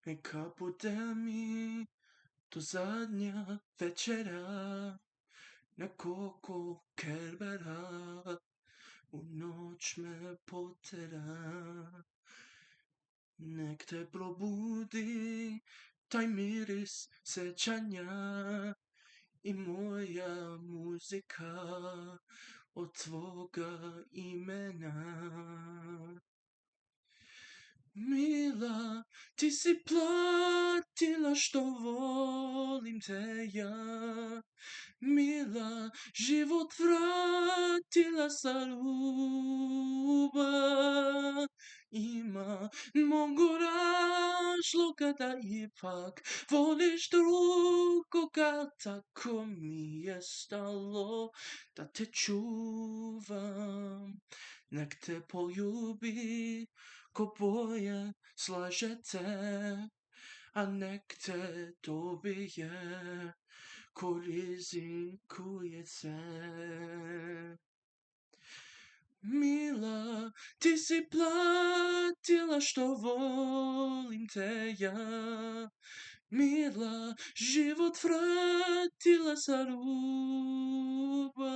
Neka bude mi to zadnja večera na koko Kerbera, u noć me potera. Nek te probudi taj miris sećanja i moja muzika od tvoga imena. Mila, ti si platila što volim te ja. Mila, život vratila sa ruba. Ima mnogo razloga da ipak voliš drugoga, tako mi je stalo da te čuvam. Nek te poljubi ko boje slažete, a nek te dobije ko rizikuje se. Mila, ti si platila što volim te ja. Mila, život vratila sa ruba.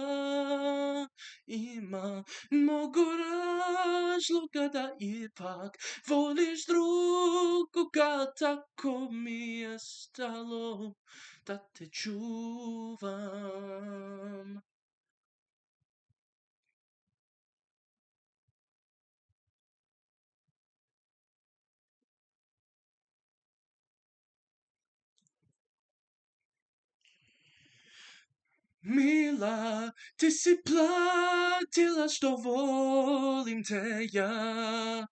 Ima mnogo razloga da ipak voliš drugoga, tako mi je stalo da te čuvam. Mila, ti si platila što volim te ja.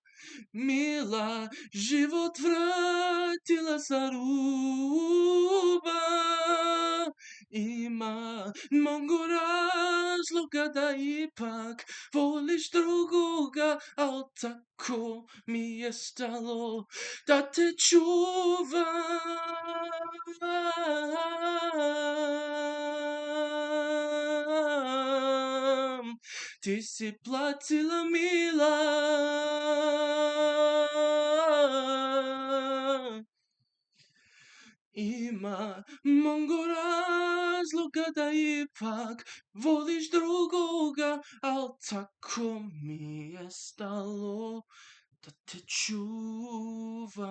Mila, život vratila sa ruba. Ima mnogo razloga da ipak voliš drugoga, al tako mi je stalo da te čuvam. Ti si platila, Mila. Ima mnogo razloga da ipak voliš drugoga, al tako mi je stalo da te čuvam.